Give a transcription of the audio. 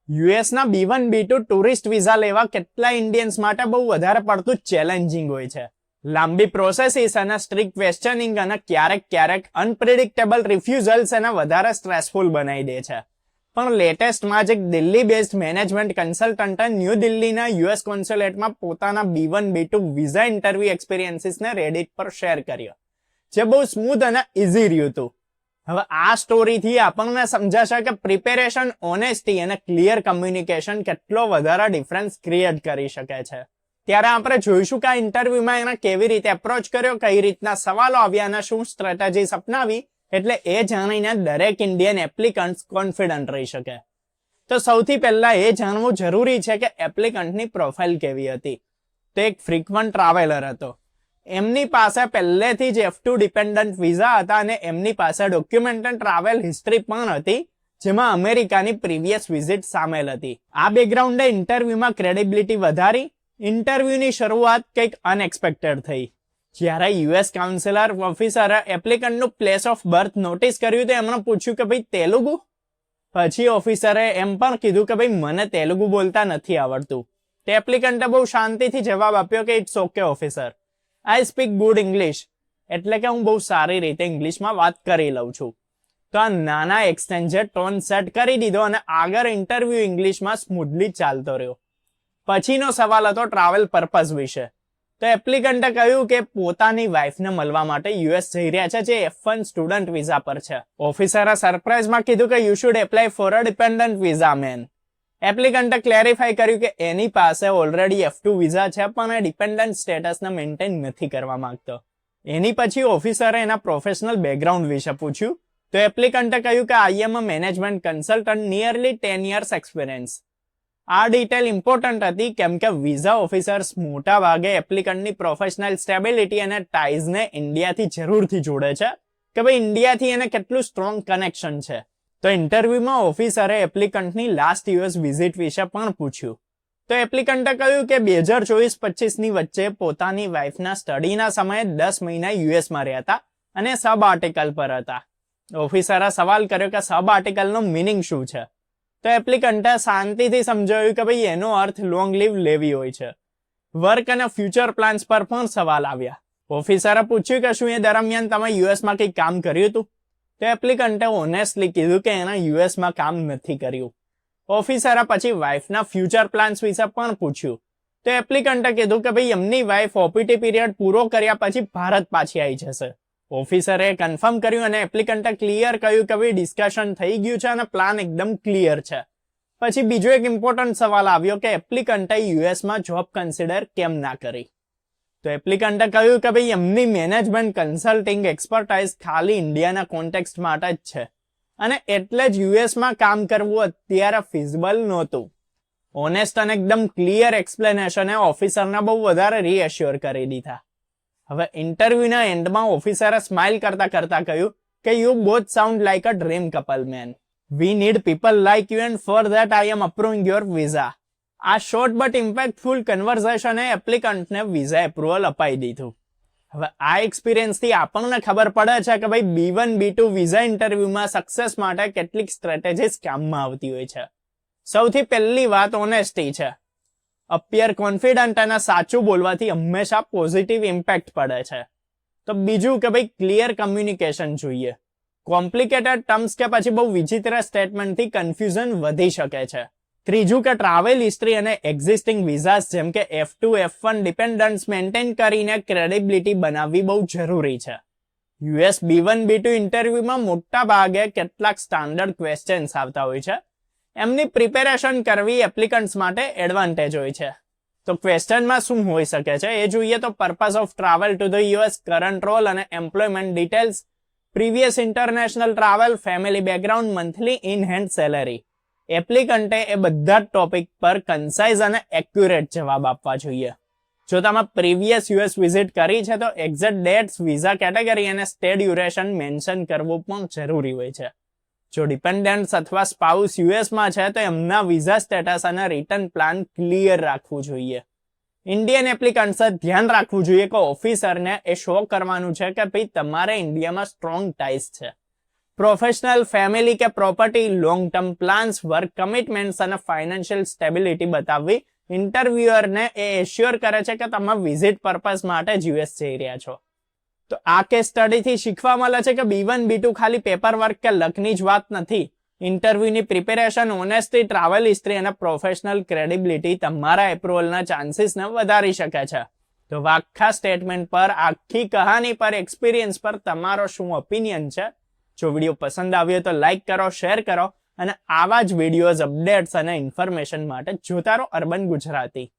યુએસના B1 B2 tourist visa લેવા કેટલા Indians માટે બહુ વધારે પડતું ચેલેન્જિંગ હોય છે. લાંબી પ્રોસેસીસ અને સ્ટ્રિક્ટ ક્વેશ્ચનિંગ અને ક્યારેક અનપ્રિડિક્ટેબલ રિફ્યુઝલ્સ એને વધારે સ્ટ્રેસફુલ બનાવી દે છે. પણ લેટેસ્ટમાં જ એક દિલ્હી બેઝડ મેનેજમેન્ટ કન્સલ્ટન્ટે ન્યૂ દિલ્હીના યુએસ કોન્સ્યુલેટમાં પોતાના B1 B2 વિઝા ઇન્ટરવ્યુ એક્સપિરિયન્સીસને રેડિટ પર શેર કર્યો, જે બહુ સ્મૂથ અને ઇઝી રહ્યું હતું. હવે આ સ્ટોરીથી આપણને સમજાશે કે પ્રિપેરેશન, ઓનેસ્ટી અને ક્લિયર કમ્યુનિકેશન કેટલો વધારે ડિફરન્સ ક્રિએટ કરી શકે છે. ત્યારે આપણે જોઈશું કે આ ઇન્ટરવ્યુમાં એને કેવી રીતે એપ્રોચ કર્યો, કઈ રીતના સવાલો આવ્યા અને શું સ્ટ્રેટેજીસ અપનાવી, એટલે એ જાણીને દરેક ઇન્ડિયન એપ્લિકન્ટ કોન્ફિડન્ટ રહી શકે. તો સૌથી પહેલા એ જાણવું જરૂરી છે કે એપ્લિકન્ટની પ્રોફાઇલ કેવી હતી. તે એક ફ્રીક્વન્ટ ટ્રાવેલર હતો. એમની પાસે પહેલેથી જ F2 ડિપેન્ડન્ટ વિઝા હતા અને એમની પાસે ડોક્યુમેન્ટેડ ટ્રાવેલ હિસ્ટ્રી પણ હતી, જેમાં અમેરિકાની પ્રીવિયસ વિઝિટ સામેલ હતી. આ બેકગ્રાઉન્ડે ઇન્ટરવ્યુમાં ક્રેડિબિલિટી વધારી. ઇન્ટરવ્યુની શરૂઆત કંઈક અનએક્સપેક્ટેડ થઈ. જ્યારે યુએસ કાઉન્સિલર ઓફિસરે એપ્લિકન્ટનું પ્લેસ ઓફ બર્થ નોટિસ કર્યું તો એમણે પૂછ્યું કે ભાઈ તેલુગુ. પછી ઓફિસરે એમ પણ કીધું કે ભાઈ મને તેલુગુ બોલતા નથી આવડતું. તે એપ્લિકન્ટે બહુ શાંતિથી જવાબ આપ્યો કે it's okay officer, I speak good English, એટલે કે હું બહુ સારી રીતે ઇંગ્લિશમાં વાત કરી લઉં છું. તો આ નાના એક્સચેન્જે ટોન સેટ કરી દીધો અને આગળ ઇન્ટરવ્યુ ઇંગ્લિશમાં સ્મૂથલી ચાલતો રહ્યો. પછીનો સવાલ હતો ટ્રાવેલ પર્પઝ વિશે. તો એપ્લિકન્ટે કહ્યું કે પોતાની વાઇફને મળવા માટે યુએસ જઈ રહ્યા છે, જે F1 સ્ટુડન્ટ વિઝા પર છે. ઓફિસરે સરપ્રાઇઝમાં કીધું કે you should apply for a dependent visa man. એપ્લિકન્ટે ક્લેરિફાઈ કર્યું કે એની પાસે ઓલરેડી F2 વિઝા છે, પણ એ ડિપેન્ડન્ટ સ્ટેટસને મેન્ટેન નથી કરવા માંગતો. એની પછી ઓફિસરે એના પ્રોફેશનલ બેકગ્રાઉન્ડ વિશે પૂછ્યું. તો એપ્લિકન્ટે કહ્યું કે I am a management consultant, nearly 10 years experience. આ ડિટેલ ઇમ્પોર્ટન્ટ હતી કેમ કે વિઝા ઓફિસર્સ મોટા ભાગે એપ્લિકન્ટની પ્રોફેશનલ સ્ટેબિલિટી અને ટાઈઝને ઇન્ડિયાથી જરૂરથી જોડે છે કે ભાઈ ઇન્ડિયાથી એને કેટલું સ્ટ્રોંગ કનેક્શન છે. તો ઇન્ટરવ્યુમાં ઓફિસરે એપ્લિકન્ટની લાસ્ટ યુએસ વિઝિટ વિશે પણ પૂછ્યું. તો એપ્લિકન્ટે કહ્યું કે 2024-25ની વચ્ચે પોતાની વાઇફના સ્ટડીના સમયે 10 મહિના યુએસમાં રહ્યા હતા અને સબ આર્ટિકલ પર હતા. ઓફિસરે સવાલ કર્યો કે સબ આર્ટિકલનો મિનિંગ શું છે. તો એપ્લિકન્ટે શાંતિથી સમજાવ્યું કે ભાઈ એનો અર્થ લોંગ લીવ લેવી હોય છે. વર્ક અને ફ્યુચર પ્લાન્સ પર પણ સવાલ આવ્યા. ઓફિસરે પૂછ્યું કે શું એ દરમિયાન તમે યુએસમાં કંઈ કામ કર્યું હતું. તો એપ્લિકન્ટે ઓનેસ્ટલી કીધું કે એના યુએસમાં કામ નથી કર્યું. ઓફિસરે પછી વાઇફના ફ્યુચર પ્લાન્સ વિશે પણ પૂછ્યું. તો એપ્લિકન્ટે કીધું કે ભાઈ એમની વાઇફ ઓપીટી પીરિયડ પૂરો કર્યા પછી ભારત પાછી આવી જશે. ઓફિસરે કન્ફર્મ કર્યું અને એપ્લિકન્ટે ક્લિયર કહ્યું કે ભાઈ ડિસ્કશન થઈ ગયું છે અને પ્લાન એકદમ ક્લિયર છે. પછી બીજો એક ઇમ્પોર્ટન્ટ સવાલ આવ્યો કે એપ્લિકન્ટે યુએસમાં જોબ કન્સિડર કેમ ના કરી. તો એપ્લિકન્ટે કહ્યું કે ભાઈ એમની મેનેજમેન્ટ કન્સલ્ટિંગ એક્સપર્ટાઇઝ ખાલી ઇન્ડિયાના કોન્ટેક્સ્ટ માટે જ છે અને એટલે જ યુએસમાં કામ કરવું અત્યારે ફિઝિબલ નહોતું. ઓનેસ્ટ અને એકદમ ક્લિયર એક્સપ્લેનેશને ઓફિસરને બહુ વધારે રીએશ્યોર કરી દીધા. હવે ઇન્ટરવ્યુના એન્ડમાં ઓફિસરે સ્માઇલ કરતા કહ્યું કે you both sound like a dream couple man. We need people like you and for that I am approving your visa. આ શોર્ટ બટ ઇમ્પેક્ટફુલ કન્વર્ઝેશને એપ્લિકન્ટને વિઝા એપ્રુવલ અપાઈ દીધું. હવે આ એક્સપિરિયન્સથી આપણને ખબર પડે છે કે ભાઈ B1 B2 વિઝા ઇન્ટરવ્યુમાં સક્સેસ માટે કેટલીક સ્ટ્રેટેજીસ કામમાં આવતી હોય છે. સૌથી પહેલી વાત ઓનેસ્ટી છે. અપિયર કોન્ફિડન્ટ અને સાચું બોલવાથી હંમેશા પોઝિટિવ ઇમ્પેક્ટ પડે છે. તો બીજું કે ભાઈ ક્લિયર કમ્યુનિકેશન જોઈએ. કોમ્પ્લિકેટેડ ટર્મ્સ કે પછી બહુ વિચિત્ર સ્ટેટમેન્ટથી કન્ફ્યુઝન વધી શકે છે. ત્રીજું કે ટ્રાવેલ હિસ્ટ્રી અને એક્ઝિસ્ટિંગ વિઝાસ જેમ કે F2 F1 ડિપેન્ડન્ટ્સ મેન્ટેન કરીને ક્રેડિબિલિટી બનાવવી બહુ જરૂરી છે. યુએસ B1 B2 ઇન્ટરવ્યુમાં મોટા ભાગે કેટલાક સ્ટાન્ડર્ડ ક્વેશ્ચન્સ આવતા હોય છે. એમની પ્રિપેરેશન કરવી એપ્લિકન્ટ્સ માટે એડવાન્ટેજ હોય છે. તો ક્વેશ્ચનમાં શું હોઈ શકે છે એ જોઈએ તો purpose of travel to the US, current role અને employment details, previous international travel, family background, monthly in hand salary. એપ્લિકન્ટે એ બધા જ ટોપિક પર કન્સાઇઝ અને એક્યુરેટ જવાબ આપવા જોઈએ. જો તમે પ્રીવિયસ યુએસ વિઝિટ કરી છે તો એક્ઝેક્ટ ડેટ્સ, વિઝા કેટેગરી અને સ્ટે ડ્યુરેશન મેન્શન કરવું પણ જરૂરી હોય છે. જો ડિપેન્ડન્ટ્સ અથવા સ્પાઉસ યુએસમાં છે તો એમના વિઝા સ્ટેટસ અને રિટર્ન પ્લાન ક્લિયર રાખવું જોઈએ. ઇન્ડિયન એપ્લિકન્ટ્સે ધ્યાન રાખવું જોઈએ કે ઓફિસરને એ શો કરવાનું છે કે ભાઈ તમારે ઇન્ડિયામાં સ્ટ્રોંગ ટાઈસ છે. પ્રોફેશનલ, ફેમિલી કે property, long term plans, work commitments અને ફાઇનાન્શિયલ સ્ટેબિલિટી બતાવવી ઇન્ટરવ્યુઅરને એ એશ્યોર કરે છે કે તમે વિઝિટ પર્પઝ માટે જ યુએસ જઈ રહ્યા છો. તો આ કેસ સ્ટડીથી શીખવા મળે છે કે B1 B2 ખાલી પેપર વર્ક કે લકની જ વાત નથી. ઇન્ટરવ્યુની પ્રિપેરેશન, ઓનેસ્ટી, ટ્રાવેલ હિસ્ટ્રી અને પ્રોફેશનલ ક્રેડિબિલિટી તમારા એપ્રુવલના ચાન્સીસને વધારી શકે છે. તો આખા સ્ટેટમેન્ટ પર, આખી કહાની પર, એક્સપિરિયન્સ પર તમારો શું ઓપિનિયન છે? જો વિડીયો પસંદ આવ્યો તો લાઈક કરો, શેર કરો અને આવા જ વિડીયોઝ, અપડેટ્સ અને ઇન્ફોર્મેશન માટે જોતા રહો અર્બન ગુજરાતી.